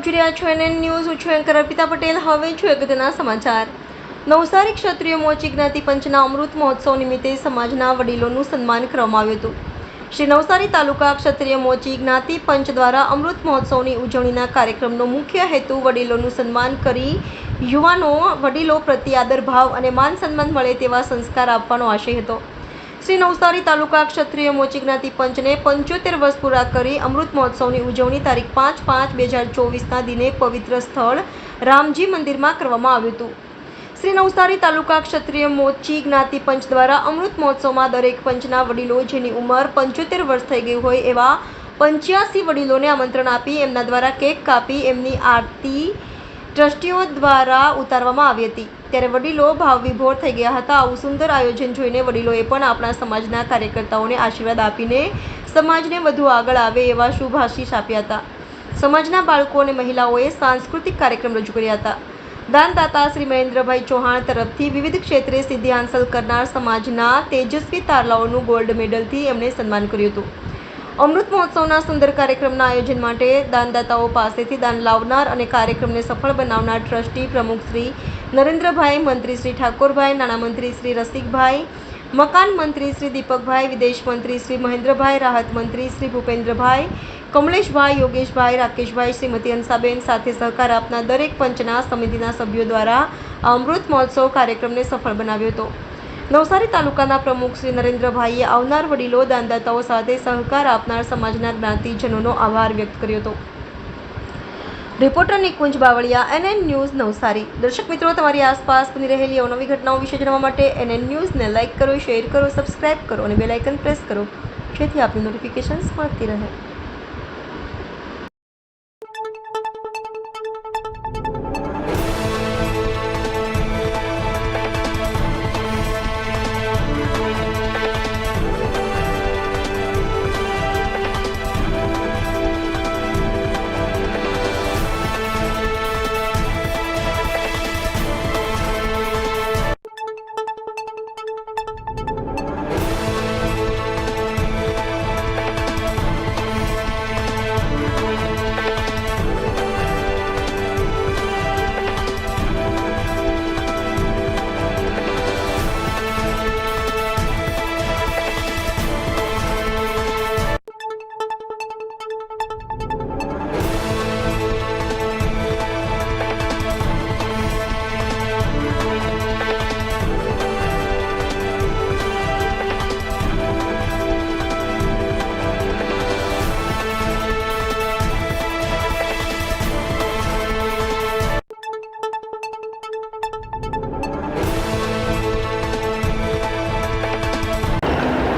આપ જોઈ રહ્યા છો NN ન્યૂઝ. હું છું એન્કર અર્પિતા પટેલ. હવે છું અગત્યના સમાચાર. નવસારી ક્ષત્રિય મોચી જ્ઞાતિ પંચના અમૃત મહોત્સવ નિમિત્તે સમાજના વડીલોનું સન્માન કરવામાં આવ્યું હતું. શ્રી નવસારી તાલુકા ક્ષત્રિય મોચી જ્ઞાતિ પંચ દ્વારા અમૃત મહોત્સવની ઉજવણીના કાર્યક્રમનો મુખ્ય હેતુ વડીલોનું સન્માન કરી યુવાનો વડીલો પ્રત્યે આદરભાવ અને માન સન્માન મળે તેવા સંસ્કાર આપવાનો આશય હતો. શ્રી નવસારી તાલુકા ક્ષત્રિય મોચી જ્ઞાતિ પંચને 75 વર્ષ પૂરા કરી અમૃત મહોત્સવની ઉજવણી તારીખ 5/5/2024ના દિને પવિત્ર સ્થળ રામજી મંદિરમાં કરવામાં આવ્યું હતું. શ્રી નવસારી તાલુકા ક્ષત્રિય મોચી જ્ઞાતિ પંચ દ્વારા અમૃત મહોત્સવમાં દરેક પંચના વડીલો જેની ઉંમર 75 વર્ષ થઈ ગઈ હોય એવા 85 વડીલોને આમંત્રણ આપી એમના દ્વારા કેક કાપી એમની આરતી ટ્રસ્ટીઓ દ્વારા ઉતારવામાં આવી હતી. ત્યારે વડીલો ભાવવિભોર થઈ ગયા હતા. આવું સુંદર આયોજન જોઈને વડીલોએ પણ આપણા સમાજના કાર્યકર્તાઓને આશીર્વાદ આપીને સમાજને વધુ આગળ આવે એવા શુભ આશીષ આપ્યા હતા. સમાજના બાળકો અને મહિલાઓએ સાંસ્કૃતિક કાર્યક્રમ રજૂ કર્યા હતા. દાનદાતા શ્રી મહેન્દ્રભાઈ ચૌહાણ તરફથી વિવિધ ક્ષેત્રે સિદ્ધિ હાંસલ કરનાર સમાજના તેજસ્વી તારલાઓનું ગોલ્ડ મેડલથી એમણે સન્માન કર્યું હતું. અમૃત મહોત્સવના સુંદર કાર્યક્રમના આયોજન માટે દાનદાતાઓ પાસેથી દાન લાવનાર અને કાર્યક્રમને સફળ બનાવનાર ટ્રસ્ટી પ્રમુખ શ્રી નરેન્દ્રભાઈ, મંત્રી શ્રી ઠાકોરભાઈ, નાણામંત્રી શ્રી રસિકભાઈ, મકાન મંત્રી શ્રી દીપકભાઈ, વિદેશ મંત્રી શ્રી મહેન્દ્રભાઈ, રાહત મંત્રી શ્રી ભૂપેન્દ્રભાઈ, કમલેશભાઈ, યોગેશભાઈ, રાકેશભાઈ, શ્રીમતી હંસાબેન સાથે સહકાર આપનાર દરેક પંચના સમિતિના સભ્યો દ્વારા આ અમૃત મહોત્સવ કાર્યક્રમને સફળ બનાવ્યો હતો. નવસારી તાલુકાના પ્રમુખ શ્રી નરેન્દ્રભાઈએ આવનાર વડીલો દાનદાતાઓ સાથે સહકાર આપનાર સમાજના જ્ઞાતિજનોનો આભાર વ્યક્ત કર્યો હતો. Reporter Nikunj Bavaliya, NN news Navsari. દર્શક મિત્રો, તમારી આસપાસ બની રહેલી અવનવી ઘટનાઓ વિશે જાણવા માટે NN ન્યૂઝને લાઇક કરો, શેર કરો, સબસ્ક્રાઇબ કરો અને બેલ આઇકન પ્રેસ કરો, જેથી આપની નોટિફિકેશન્સ મળતી રહે.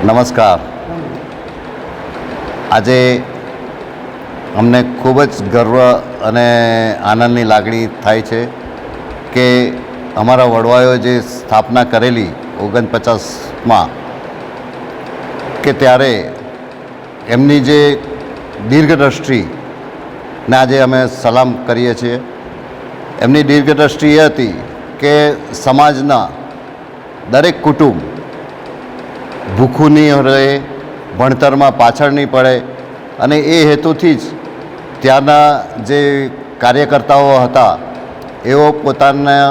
નમસ્કાર. આજે અમને ખૂબ જ ગર્વ અને આનંદની લાગણી થાય છે કે અમારા વડવાઓએ જે સ્થાપના કરેલી 49માં કે ત્યારે એમની જે દીર્ઘદ્રષ્ટિને આજે અમે સલામ કરીએ છીએ. એમની દીર્ઘદ્રષ્ટિ એ હતી કે સમાજના દરેક કુટુંબ ભૂખું નહીં રહે, ભણતરમાં પાછળ નહીં પડે અને એ હેતુથી જ ત્યાંના જે કાર્યકર્તાઓ હતા એઓ પોતાના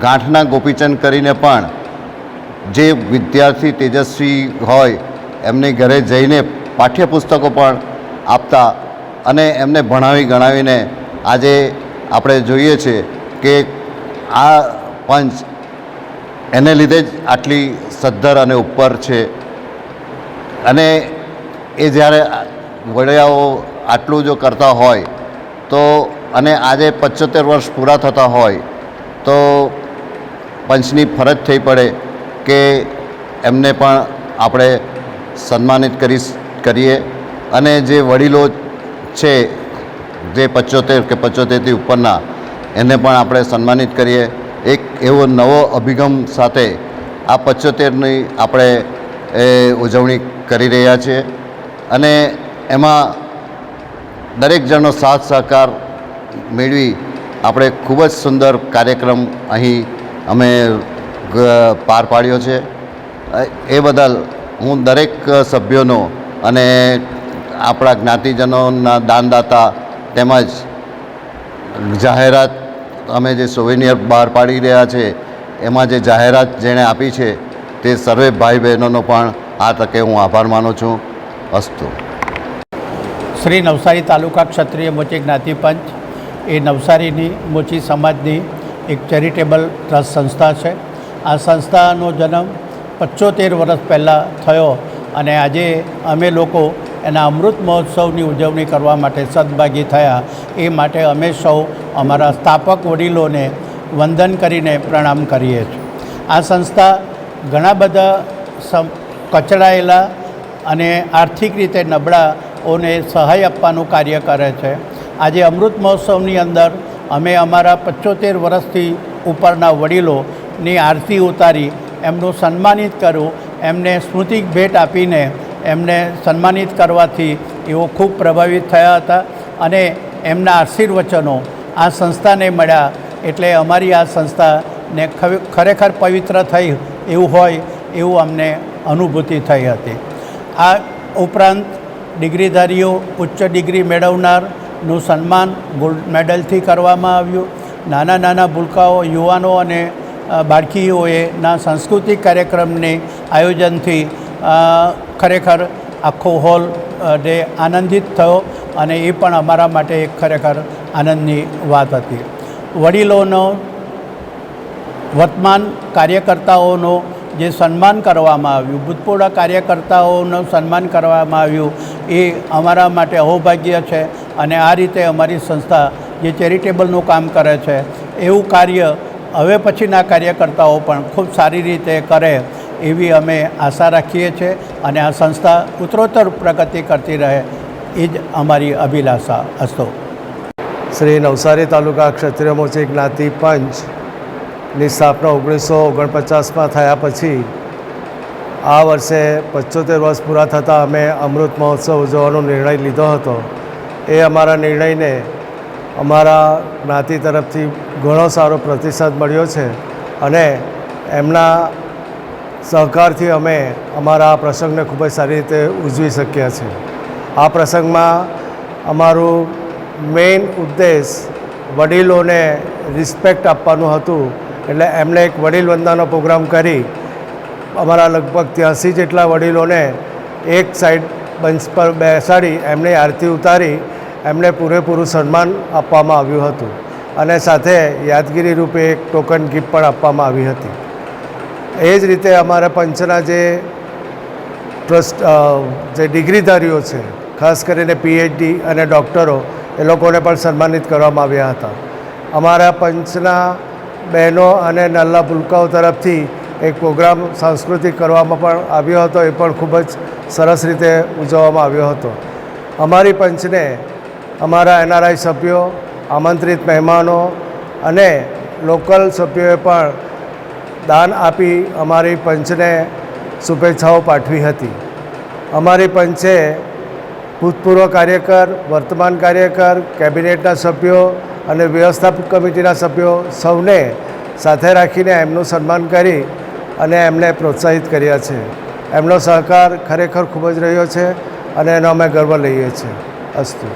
ગાંઠના ગોપીચંદ કરીને પણ જે વિદ્યાર્થી તેજસ્વી હોય એમની ઘરે જઈને પાઠ્યપુસ્તકો પણ આપતા અને એમને ભણાવી ગણાવીને આજે આપણે જોઈએ છીએ કે આ પંચ એને લીધે જ આટલી સદ્ધર અને ઉપર છે. અને એ જ્યારે વડિયાઓ આટલું જો કરતા હોય તો અને આજે 75 વર્ષ પૂરા થતા હોય તો પંચની ફરજ થઈ પડે કે એમને પણ આપણે સન્માનિત કરીએ અને જે વડીલો છે જે 75 કે 75થી ઉપરના એને પણ આપણે સન્માનિત કરીએ. એક એવો નવો અભિગમ સાથે આ 75ની આપણે ઉજવણી કરી રહ્યા છીએ અને એમાં દરેક જણનો સાથ સહકાર મેળવી આપણે ખૂબ જ સુંદર કાર્યક્રમ અહીં અમે પાર પાડ્યો છે. એ બદલ હું દરેક સભ્યોનો અને આપણા જ્ઞાતિજનોના દાનદાતા તેમજ જાહેરાત અમે જે સોવેનિયર બહાર પાડી રહ્યા છે એમાં જે જાહેરાત જેણે આપી છે તે સર્વે ભાઈ બહેનોનો પણ આ તકે હું આભાર માનું છું. અસ્તુ. શ્રી નવસારી તાલુકા ક્ષત્રિય મોચી જ્ઞાતિ પંચ એ નવસારીની મોચી સમાજની એક ચેરિટેબલ ટ્રસ્ટ સંસ્થા છે. આ સંસ્થાનો જન્મ 75 વર્ષ પહેલાં થયો અને આજે અમે લોકો એના અમૃત મહોત્સવની ઉજવણી કરવા માટે સદભાગી થયા. એ માટે અમે સૌ અમારા સ્થાપક વડીલોને વંદન કરીને પ્રણામ કરીએ છીએ. આ સંસ્થા ઘણા બધા કચડાયેલા અને આર્થિક રીતે નબળાઓને સહાય આપવાનું કાર્ય કરે છે. આજે અમૃત મહોત્સવની અંદર અમે અમારા 75 વર્ષથી ઉપરના વડીલોની આરતી ઉતારી એમનું સન્માનિત કર્યું. એમને સ્મૃતિ ભેટ આપીને એમને સન્માનિત કરવાથી એઓ ખૂબ પ્રભાવિત થયા હતા અને એમના આશીર્વચનો આ સંસ્થાને મળ્યા એટલે અમારી આ સંસ્થાને ખરેખર પવિત્ર થઈ એવું હોય એવું અમને અનુભૂતિ થઈ હતી. આ ઉપરાંત ડિગ્રીધારીઓ ઉચ્ચ ડિગ્રી મેળવનારનું સન્માન ગોલ્ડ મેડલથી કરવામાં આવ્યું. નાના નાના ભૂલકાઓ યુવાનો અને બાળકીઓના સાંસ્કૃતિક કાર્યક્રમને આયોજનથી ખરેખર આખો હોલ ડે આનંદિત થયો અને એ પણ અમારા માટે એક ખરેખર આનંદની વાત હતી. વડીલોનો વર્તમાન કાર્યકર્તાઓનો જે સન્માન કરવામાં આવ્યું, ભૂતપૂર્વ કાર્યકર્તાઓનું સન્માન કરવામાં આવ્યું એ અમારા માટે અહોભાગ્ય છે અને આ રીતે અમારી સંસ્થા જે ચેરિટેબલનું કામ કરે છે એવું કાર્ય હવે પછીના કાર્યકર્તાઓ પણ ખૂબ સારી રીતે કરે એવી અમે આશા રાખીએ છીએ અને આ સંસ્થા ઉત્તરોત્તર પ્રગતિ કરતી રહે એ જ અમારી અભિલાષા અસ્તુ. શ્રી નવસારી તાલુકા ક્ષત્રિય મોચી જ્ઞાતિ પંચની સ્થાપના 1949માં થયા પછી આ વર્ષે 75 વર્ષ પૂરા થતાં અમે અમૃત મહોત્સવ ઉજવવાનો નિર્ણય લીધો હતો. એ અમારા નિર્ણયને અમારા જ્ઞાતિ તરફથી ઘણો સારો પ્રતિસાદ મળ્યો છે અને એમના સહકારથી અમે અમારા આ પ્રસંગને ખૂબ જ સારી રીતે ઉજવી શક્યા છીએ. આ પ્રસંગમાં અમારું મેઇન ઉદ્દેશ વડીલોને રિસ્પેક્ટ આપવાનું હતું એટલે એમને એક વડીલ વંદનાનો પ્રોગ્રામ કરી અમારા લગભગ 83 જેટલા વડીલોને એક સાઈડ બંચ પર બેસાડી એમની આરતી ઉતારી એમને પૂરેપૂરું સન્માન આપવામાં આવ્યું હતું અને સાથે યાદગીરી રૂપે એક ટોકન ગિફ્ટ પણ આપવામાં આવી હતી. એ જ રીતે અમારા પંચના જે ટ્રસ્ટ જે ડિગ્રીધારીઓ છે ખાસ કરીને PhD અને ડૉક્ટરો એ લોકોને પણ સન્માનિત કરવામાં આવ્યા હતા. અમારા પંચના બહેનો અને નાના ભૂલકાઓ તરફથી એક પ્રોગ્રામ સાંસ્કૃતિક કરવામાં પણ આવ્યો હતો. એ પણ ખૂબ જ સરસ રીતે ઉજવવામાં આવ્યો હતો. અમારી પંચને અમારા NRI સભ્યો, આમંત્રિત મહેમાનો અને લોકલ સભ્યોએ પણ દાન આપી અમારી પંચને શુભેચ્છાઓ પાઠવી હતી. અમારી પંચે ભૂતપૂર્વ કાર્યકર, વર્તમાન કાર્યકર, કેબિનેટના સભ્યો અને વ્યવસ્થાપક કમિટીના સભ્યો સૌને સાથે રાખીને એમનું સન્માન કરી અને એમને પ્રોત્સાહિત કર્યા છે. એમનો સહકાર ખરેખર ખૂબ જ રહ્યો છે અને એનો અમે ગર્વ લઈએ છીએ. અસ્તુ.